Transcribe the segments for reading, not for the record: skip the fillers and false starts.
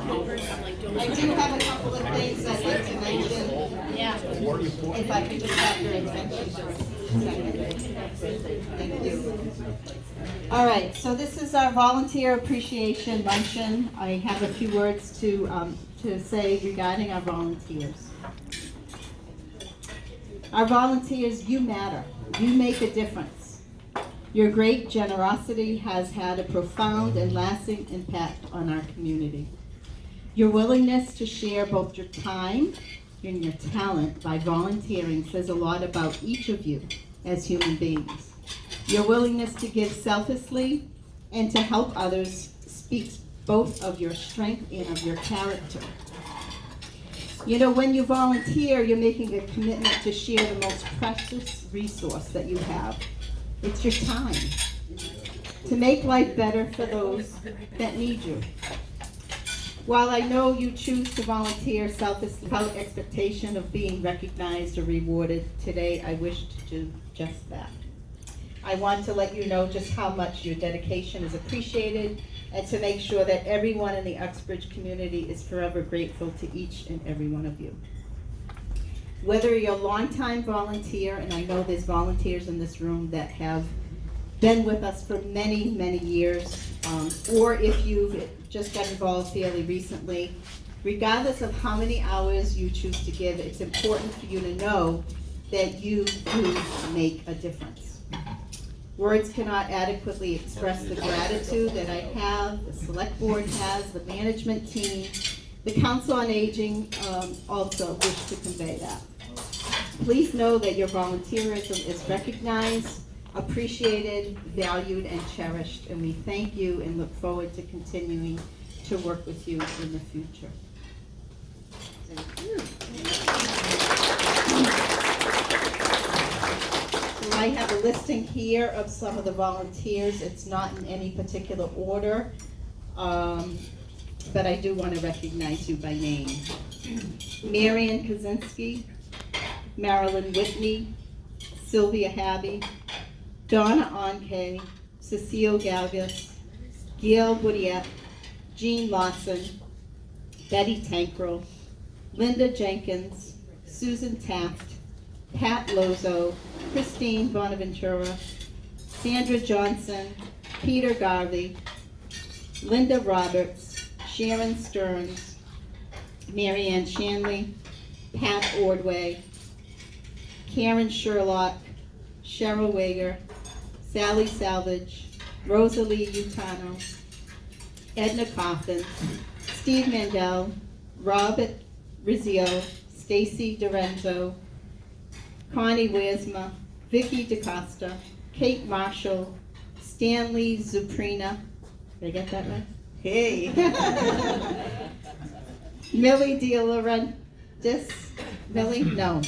I do have a couple of things I'd like to mention. Yeah. If I could just have your attention for a second. Thank you. All right, so this is our Volunteer Appreciation Luncheon. I have a few words to say regarding our volunteers. Our volunteers, you matter. You make a difference. Your great generosity has had a profound and lasting impact on our community. Your willingness to share both your time and your talent by volunteering says a lot about each of you as human beings. Your willingness to give selflessly and to help others speaks both of your strength and of your character. You know, when you volunteer, you're making a commitment to share the most precious resource that you have. It's your time. To make life better for those that need you. While I know you choose to volunteer selflessly without expectation of being recognized or rewarded, today I wish to do just that. I want to let you know just how much your dedication is appreciated and to make sure that everyone in the Uxbridge community is forever grateful to each and every one of you. Whether you're a longtime volunteer, and I know there's volunteers in this room that have been with us for many, many years, or if you've just got involved fairly recently, regardless of how many hours you choose to give, it's important for you to know that you do make a difference. Words cannot adequately express the gratitude that I have, the select board has, the management team, the Council on Aging also wish to convey that. Please know that your volunteerism is recognized, appreciated, valued, and cherished, and we thank you and look forward to continuing to work with you in the future. Thank you. So I have a listing here of some of the volunteers. It's not in any particular order, but I do want to recognize you by name. Marion Kaczynski, Marilyn Whitney, Sylvia Habby, Donna Onke, Cecile Galvis, Gail Boudiette, Jean Lawson, Betty Tankrell, Linda Jenkins, Susan Taft, Pat Lozo, Christine Bonaventura, Sandra Johnson, Peter Garvey, Linda Roberts, Sharon Stearns, Marianne Shanley, Pat Ordway, Karen Sherlock, Cheryl Wager, Sally Salvage, Rosalie Utano, Edna Coffin, Steve Mandel, Robert Rizzio, Stacy Dorenzo, Connie Wiersma, Vicki DaCosta, Kate Marshall, Stanley Zuprina. Did I get that right? Hey! Millie De Laurentiis. Millie? No,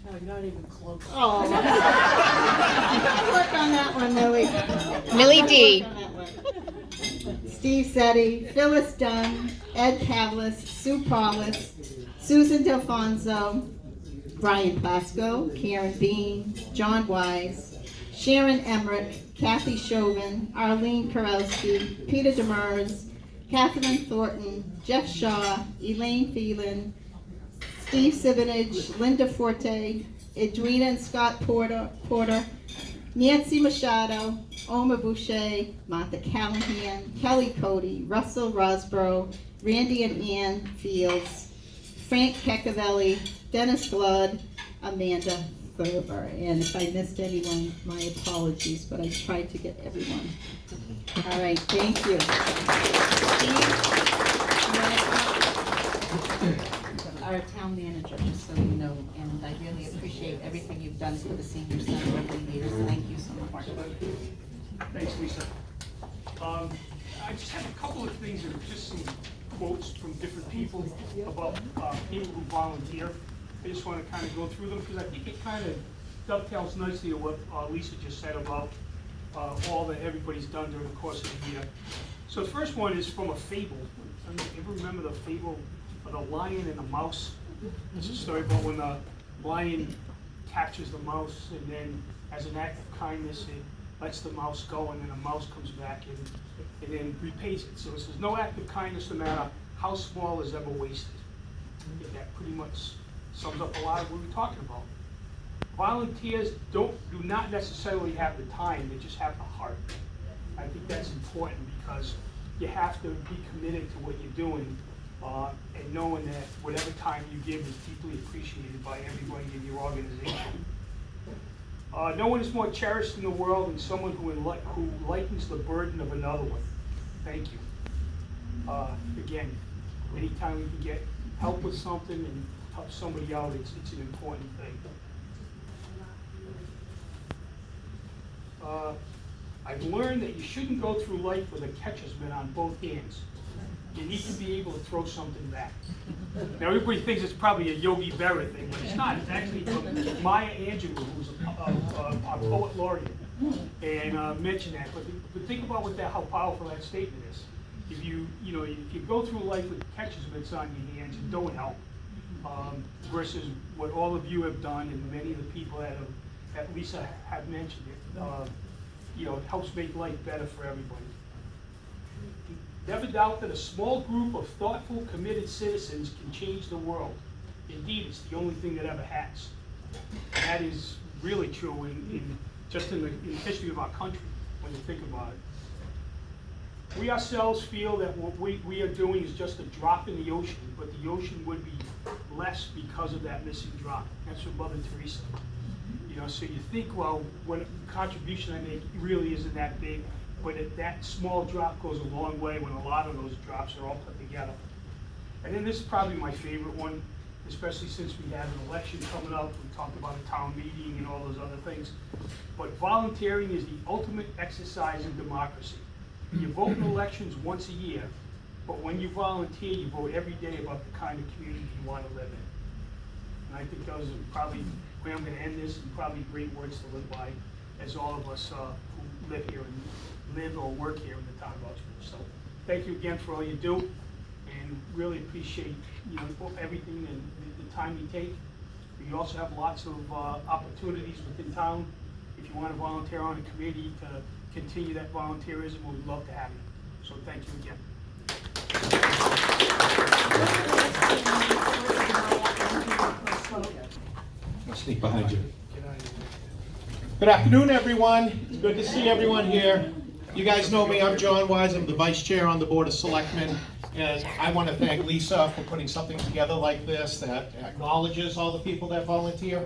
No, not even close. Oh. Work on that one, Millie. Millie D. Steve Setti, Phyllis Dunn, Ed Pavlis, Sue Paulus, Susan Delfonso, Brian Pasco, Karen Bean, John Wise, Sharon Emmerich, Kathy Chauvin, Arlene Karowski, Peter Demers, Catherine Thornton, Jeff Shaw, Elaine Phelan, Steve Sivanage, Linda Forte, Edwina and Scott Porter, Nancy Machado, Oma Boucher, Martha Callahan, Kelly Cody, Russell Rosborough, Randy and Ann Fields, Frank Cacavelli, Dennis Blood, Amanda Thurber. And if I missed anyone, my apologies, but I tried to get everyone. All right, thank you. Our town manager, just so you know, and I really appreciate everything you've done for the senior center over the years. Thank you so much. Thanks, Lisa. I just have a couple of things that are just some quotes from different people about people who volunteer. I just want to kind of go through them because I think it kind of dovetails nicely to what Lisa just said about all that everybody's done during the course of the year. So the first one is from a fable. Ever remember the fable of the lion and the mouse? It's a story about when the lion captures the mouse and then as an act of kindness it lets the mouse go and then the mouse comes back and then repays it. So it says no act of kindness no matter how small is ever wasted? And that pretty much sums up a lot of what we're talking about. Volunteers do not necessarily have the time, they just have the heart. I think that's important because you have to be committed to what you're doing, and knowing that whatever time you give is deeply appreciated by everybody in your organization. No one is more cherished in the world than someone who lightens the burden of another one. Thank you. Again, anytime we can get help with something and help somebody out, it's an important thing. I've learned that you shouldn't go through life with a catcher's mitt on both hands. You need to be able to throw something back. Now everybody thinks it's probably a Yogi Berra thing, but it's not. It's actually from Maya Angelou, who's a poet laureate, and mentioned that. But think about how powerful that statement is. If you go through life with catcher's mitts on your hands, it don't help. Versus what all of you have done, and many of the people that Lisa have mentioned it. It helps make life better for everybody. Never doubt that a small group of thoughtful, committed citizens can change the world. Indeed, it's the only thing that ever has. And that is really true in the history of our country, when you think about it. We ourselves feel that what we are doing is just a drop in the ocean, but the ocean would be less because of that missing drop. That's from Mother Teresa. So you think, well, what contribution I make really isn't that big, but that small drop goes a long way when a lot of those drops are all put together. And then this is probably my favorite one, especially since we have an election coming up. We talked about a town meeting and all those other things. But volunteering is the ultimate exercise in democracy. You vote in elections once a year, but when you volunteer, you vote every day about the kind of community you want to live in. And I think those are probably where I'm going to end this, and probably great words to live by, as all of us who live here and live or work here in the town of Uxbridge. So thank you again for all you do, and really appreciate everything and the time you take. We also have lots of opportunities within town. If you want to volunteer on a committee to continue that volunteerism, we'd love to have you. So thank you again. I'll sneak behind you. Good afternoon, everyone. It's good to see everyone here. You guys know me, I'm John Wise. I'm the Vice Chair on the Board of Selectmen. And I want to thank Lisa for putting something together like this that acknowledges all the people that volunteer.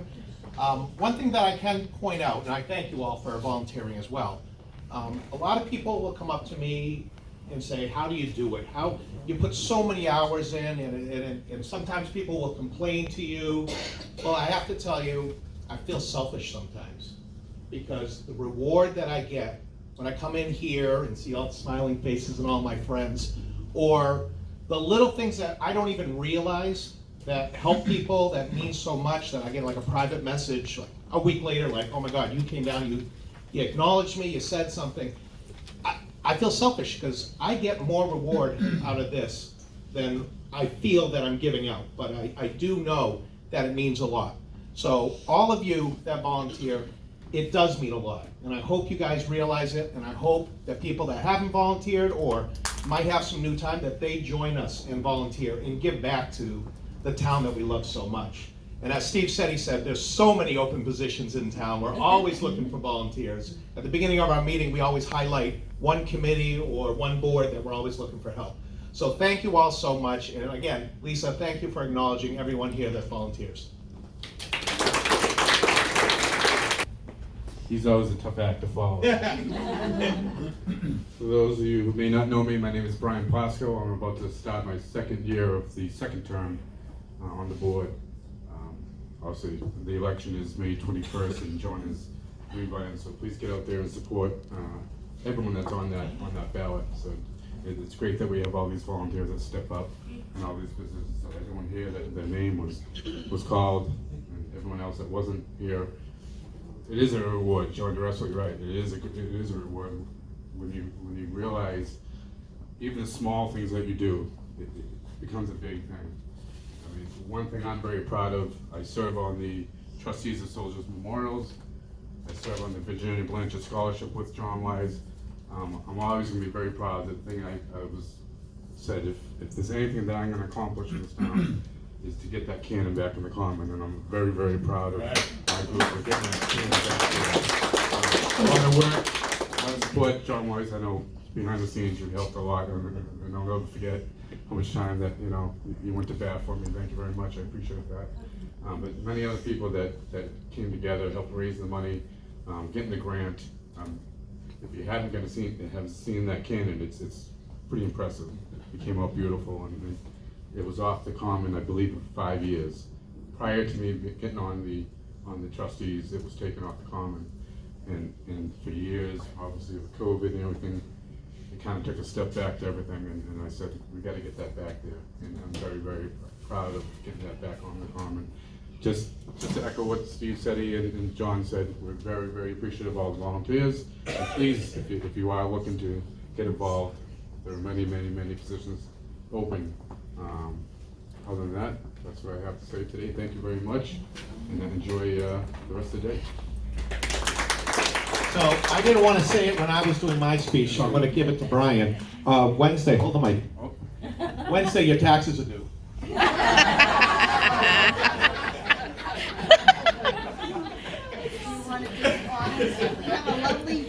One thing that I can point out, and I thank you all for volunteering as well. A lot of people will come up to me and say, how do you do it? How you put so many hours in, and sometimes people will complain to you. Well, I have to tell you, I feel selfish sometimes, because the reward that I get when I come in here and see all the smiling faces and all my friends, or the little things that I don't even realize that help people, that mean so much, that I get like a private message like a week later, like, oh my God, you came down, you acknowledged me, you said something. I feel selfish because I get more reward out of this than I feel that I'm giving out, but I do know that it means a lot. So all of you that volunteer, it does mean a lot, and I hope you guys realize it, and I hope that people that haven't volunteered or might have some new time, that they join us and volunteer and give back to the town that we love so much. And as Steve said, he said, there's so many open positions in town. We're always looking for volunteers. At the beginning of our meeting, we always highlight one committee or one board that we're always looking for help. So thank you all so much. And again, Lisa, thank you for acknowledging everyone here that volunteers. He's always a tough act to follow. For those of you who may not know me, my name is Brian Pasco. I'm about to start my second year of the second term on the board. Obviously, the election is May 21st, and John is rerunning, so please get out there and support everyone that's on that ballot. So it's great that we have all these volunteers that step up, and all these businesses. So everyone here that their name was called, and everyone else that wasn't here. It is a reward, John. You're absolutely right. It is a reward when you realize even the small things that you do, it becomes a big thing. I mean, one thing I'm very proud of, I serve on the Trustees of Soldiers Memorials. I serve on the Virginia Blanchard Scholarship with John Wise. I'm always going to be very proud of the thing I was said if there's anything that I'm gonna accomplish in this town, is to get that cannon back in the common, and I'm very, very proud of my group for getting that cannon back there. A lot of work, a lot of support. John Weiss, I know behind the scenes you helped a lot, and I'll never forget how much time that, you know, you went to bat for me. Thank you very much, I appreciate that. But many other people that came together, helped raise the money, getting the grant. If you haven't seen that cannon, it's pretty impressive. It came out beautiful, and it was off the common, I believe, in 5 years. Prior to me getting on the trustees, it was taken off the common. And for years, obviously with COVID and everything, it kind of took a step back to everything, and I said, we gotta get that back there. And I'm very, very proud of getting that back on the common. Just to echo what Steve said and John said, we're very, very appreciative of all the volunteers. And please, if you are looking to get involved, there are many, many, many positions open. Other than that, that's what I have to say today. Thank you very much, and enjoy the rest of the day. So I didn't want to say it when I was doing my speech, so I'm going to give it to Brian. Wednesday, hold the mic. Wednesday, your taxes are due.